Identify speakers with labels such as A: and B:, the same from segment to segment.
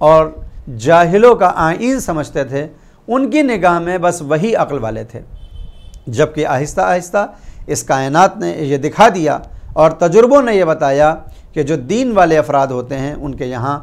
A: اور جاہلوں کا آئین سمجھتے تھے، ان کی نگاہ میں بس وہی عقل والے تھے، جبکہ آہستہ آہستہ اس کائنات نے یہ دکھا دیا اور تجربوں نے یہ بتایا کہ جو دین والے افراد ہوتے ہیں ان کے یہاں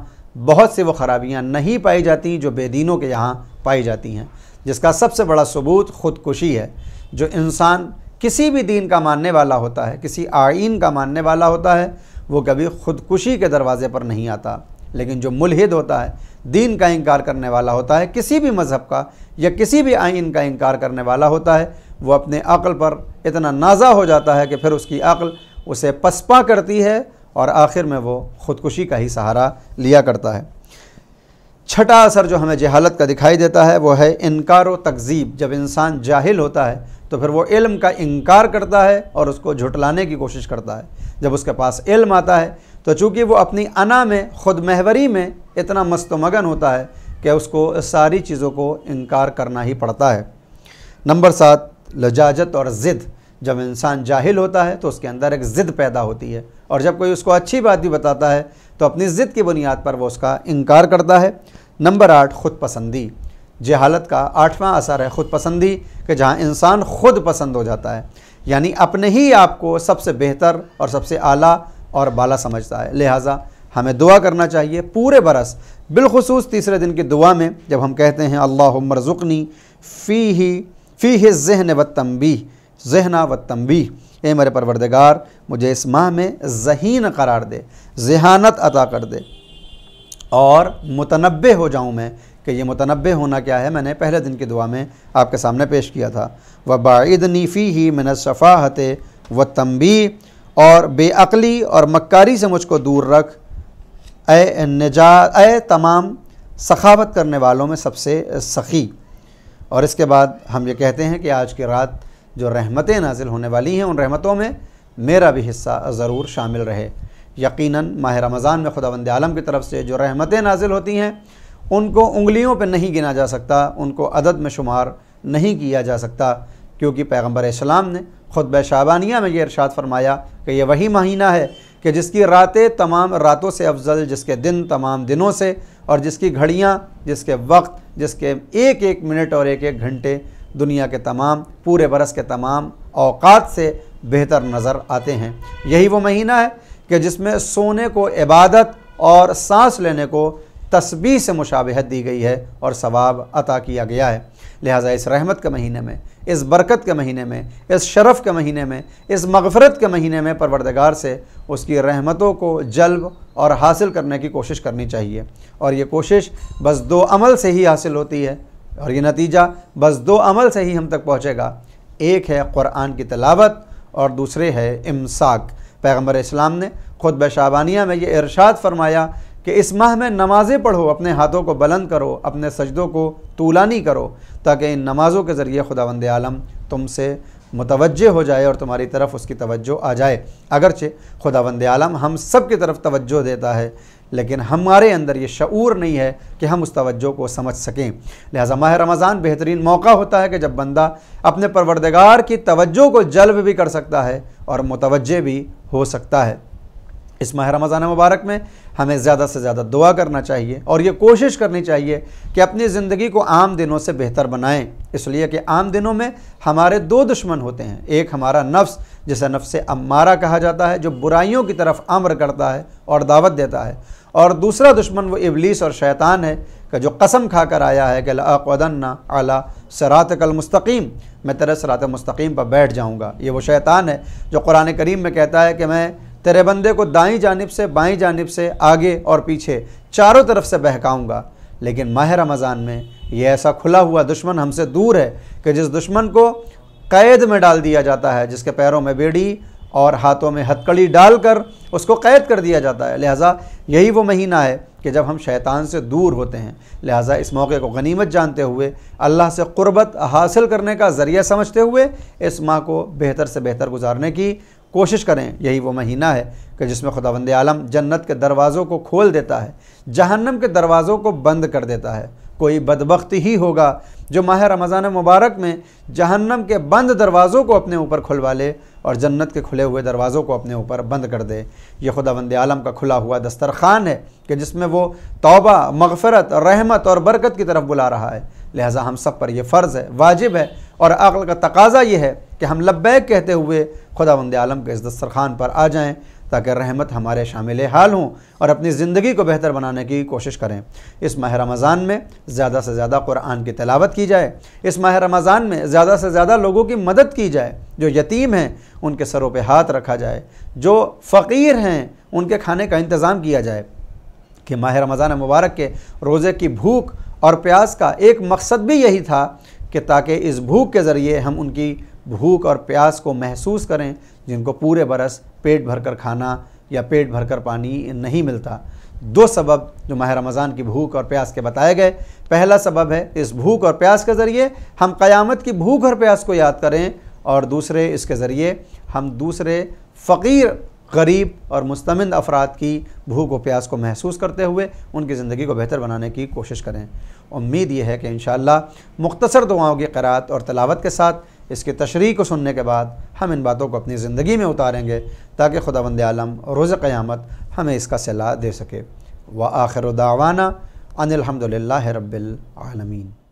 A: بہت سی وہ خرابیاں نہیں پائی جاتی جو بے دینوں کے یہاں پائی جاتی ہیں، جس کا سب سے بڑا ثبوت خودکشی ہے۔ جو انسان کسی بھی دین کا ماننے والا ہوتا ہے، کسی آئین کا ماننے والا ہوتا ہے، وہ کبھی خودکشی کے دروازے پر نہیں آتا، لیکن جو ملحد ہوتا ہے، دین کا انکار کرنے والا ہوتا ہے، کسی بھی مذہب کا یا کسی بھی آئین کا انکار کرنے والا ہوتا ہے، وہ اپنے عقل پر اتنا نازع ہو جاتا ہے کہ پھر اس کی عقل اسے پسپا کرتی ہے اور آخر میں وہ خودکشی کا ہی سہارا لیا کرتا ہے۔ چھٹا اثر جو ہمیں جہالت کا دکھائی دیتا ہے وہ ہے انکار و تکذیب۔ جب انسان جاہل ہوتا ہے تو پھر وہ علم کا انکار کرتا ہے اور اس کو جھٹلانے کی کوشش کرتا ہے۔ جب اس کے پاس علم آتا ہے تو چونکہ وہ اپنی انا میں، خود محوری میں اتنا مست و مگن ہوتا ہے کہ اس کو ساری چیزوں کو انکار کرنا ہی پڑتا ہے۔ نمبر 7، لجاجت اور ضد۔ جب انسان جاہل ہوتا ہے تو اس کے اندر ایک ضد پیدا ہوتی ہے، اور جب کوئی اس کو اچھی بات بھی بتاتا ہے تو اپنی ضد کی بنیاد پر وہ اس کا انکار کرتا ہے۔ نمبر 8، خود پسندی۔ جہالت کا 8واں اثر ہے خود پسندی، کہ جہاں انسان خود پسند ہو جاتا ہے، یعنی اپنے ہی آپ کو سب سے بہتر اور سب سے اعلیٰ اور بالا سمجھتا ہے۔ لہٰذا ہمیں دعا کرنا چاہیے پورے برس، بالخصوص تیسرے دن کی دعا میں جب ہم کہتے ہیں اللہم ارزقنی فیہ الذہن والتنبیہ، ذہن والتنبیہ، اے میرے پروردگار مجھے اس ماہ میں ذہین قرار دے، ذہانت عطا کر دے، اور متنبہ ہو جاؤں میں۔ کہ یہ متنبہ ہونا کیا ہے، میں نے پہلے دن کی دعا میں آپ کے سامنے پیش کیا تھا۔ وَبَاعِدْنِی فِیہ مِنَ السَّفَاہَةِ وَالتَّنبیہ، اور بے عقلی اور مکاری سے مجھ کو دور رکھ، اے تمام سخاوت کرنے والوں میں سب سے سخی۔ اور اس کے بعد ہم یہ کہتے ہیں کہ آج کی رات جو رحمتیں نازل ہونے والی ہیں ان رحمتوں میں میرا بھی حصہ ضرور شامل رہے۔ یقیناً ماہ رمضان میں خداوند عالم کی طرف سے جو رحمتیں نازل ہوتی ہیں ان کو انگلیوں پہ نہیں گنا جا سکتا، ان کو عدد میں شمار نہیں کیا جا سکتا، کیونکہ پیغمبر اسلام نے خطبہ شعبانیہ میں یہ ارشاد فرمایا کہ یہ وہی مہینہ ہے کہ جس کی راتیں تمام راتوں سے افضل، جس کے دن تمام دنوں سے، اور جس کی گھڑیاں، جس کے وقت، جس کے ایک ایک منٹ اور ایک ایک گھنٹے دنیا کے تمام پورے برس کے تمام اوقات سے بہتر نظر آتے ہیں۔ یہی وہ مہینہ ہے کہ جس میں سونے کو عبادت اور سانس لینے کو تسبیح سے مشابہت دی گئی ہے اور ثواب عطا کیا گیا ہے۔ لہٰذا اس رحمت کے مہینے میں، اس برکت کے مہینے میں، اس شرف کے مہینے میں، اس مغفرت کے مہینے میں پروردگار سے اس کی رحمتوں کو جلب اور حاصل کرنے کی کوشش کرنی چاہیے، اور یہ کوشش بس 2 عمل سے ہی حاصل ہوتی ہے، اور یہ نتیجہ بس 2 عمل سے ہی ہم تک پہنچے گا۔ ایک ہے قرآن کی تلاوت اور دوسرے ہے امساک۔ پیغمبر اسلام نے خطبہ شعبانیہ میں یہ ارشاد فرمایا کہ اس ماہ میں نمازیں پڑھو، اپنے ہاتھوں کو بلند کرو، اپنے سجدوں کو طولانی کرو، تاکہ ان نمازوں کے ذریعے خداوند عالم تم سے متوجہ ہو جائے اور تمہاری طرف اس کی توجہ آ جائے۔ اگرچہ خداوند عالم ہم سب کی طرف توجہ دیتا ہے، لیکن ہمارے اندر یہ شعور نہیں ہے کہ ہم اس توجہ کو سمجھ سکیں۔ لہٰذا ماہ رمضان بہترین موقع ہوتا ہے کہ جب بندہ اپنے پروردگار کی توجہ کو جلب بھی کر سکتا ہے اور متوجہ بھی ہو سکتا ہے۔ اس ماہ رمضان مبارک میں ہمیں زیادہ سے زیادہ دعا کرنا چاہیے اور یہ کوشش کرنی چاہیے کہ اپنی زندگی کو عام دنوں سے بہتر بنائیں، اس لیے کہ عام دنوں میں ہمارے 2 دشمن ہوتے ہیں۔ ایک ہمارا نفس، جسے نفس امارہ کہا جاتا ہے، جو برائیوں کی طرف امر کرتا ہے اور دعوت دیتا ہے، اور دوسرا دشمن وہ ابلیس اور شیطان ہے کہ جو قسم کھا کر آیا ہے کہ لأقعدن علی صراطک المستقیم، میں تیرے صراط مستقیم پر بیٹھ جاؤں گا۔ یہ وہ شیطان ہے جو قرآن کریم میں کہتا ہے کہ میں تیرے بندے کو دائیں جانب سے، بائیں جانب سے، آگے اور پیچھے چاروں طرف سے بہکاؤں گا۔ لیکن ماہ رمضان میں یہ ایسا کھلا ہوا دشمن ہم سے دور ہے کہ جس دشمن کو قید میں ڈال دیا جاتا ہے، جس کے پیروں میں بیڑی اور ہاتھوں میں ہتکڑی ڈال کر اس کو قید کر دیا جاتا ہے۔ لہٰذا یہی وہ مہینہ ہے کہ جب ہم شیطان سے دور ہوتے ہیں۔ لہٰذا اس موقع کو غنیمت جانتے ہوئے، اللہ سے قربت حاصل کرنے کا ذریعہ سمجھتے ہوئے اس ماہ کو بہتر سے بہتر گزارنے کی کوشش کریں۔ یہی وہ مہینہ ہے کہ جس میں خداوند عالم جنت کے دروازوں کو کھول دیتا ہے، جہنم کے دروازوں کو بند کر دیتا ہے، کوئی بدبخت ہی ہوگا جو ماہ رمضان مبارک میں جہنم کے بند دروازوں کو اپنے اوپر کھلوا لے اور جنت کے کھلے ہوئے دروازوں کو اپنے اوپر بند کر دے۔ یہ خداوند عالم کا کھلا ہوا دسترخوان ہے کہ جس میں وہ توبہ، مغفرت، رحمت اور برکت کی طرف بلا رہا ہے۔ لہٰذا ہم سب پر یہ فرض ہے، واجب ہے، اور عقل کا تقاضا یہ ہے کہ ہم لبیک کہتے ہوئے خداوند عالم کے اس دسترخوان پر آ جائیں تاکہ رحمت ہمارے شامل حال ہوں اور اپنی زندگی کو بہتر بنانے کی کوشش کریں۔ اس ماہ رمضان میں زیادہ سے زیادہ قرآن کی تلاوت کی جائے، اس ماہ رمضان میں زیادہ سے زیادہ لوگوں کی مدد کی جائے، جو یتیم ہیں ان کے سروں پہ ہاتھ رکھا جائے، جو فقیر ہیں ان کے کھانے کا انتظام کیا جائے۔ کہ ماہ رمضان مبارک کے روزے کی بھوک اور پیاس کا ایک مقصد بھی یہی تھا کہ تاکہ اس بھوک کے ذریعے ہم ان کی بھوک اور پیاس کو محسوس کریں جن کو پورے برس پیٹ بھر کر کھانا یا پیٹ بھر کر پانی نہیں ملتا۔ دو سبب جو ماہ رمضان کی بھوک اور پیاس کے بتائے گئے، پہلا سبب ہے اس بھوک اور پیاس کے ذریعے ہم قیامت کی بھوک اور پیاس کو یاد کریں، اور دوسرے اس کے ذریعے ہم دوسرے فقیر، غریب اور مستمند افراد کی بھوک و پیاس کو محسوس کرتے ہوئے ان کی زندگی کو بہتر بنانے کی کوشش کریں۔ امید یہ ہے کہ انشاءاللہ مختصر دعاؤں کی قرأت اور تلاوت کے ساتھ اس کی تشریح کو سننے کے بعد ہم ان باتوں کو اپنی زندگی میں اتاریں گے تاکہ خداوند عالم روز قیامت ہمیں اس کا صلہ دے سکے۔ وآخر دعوانا ان الحمد للہ رب العالمین۔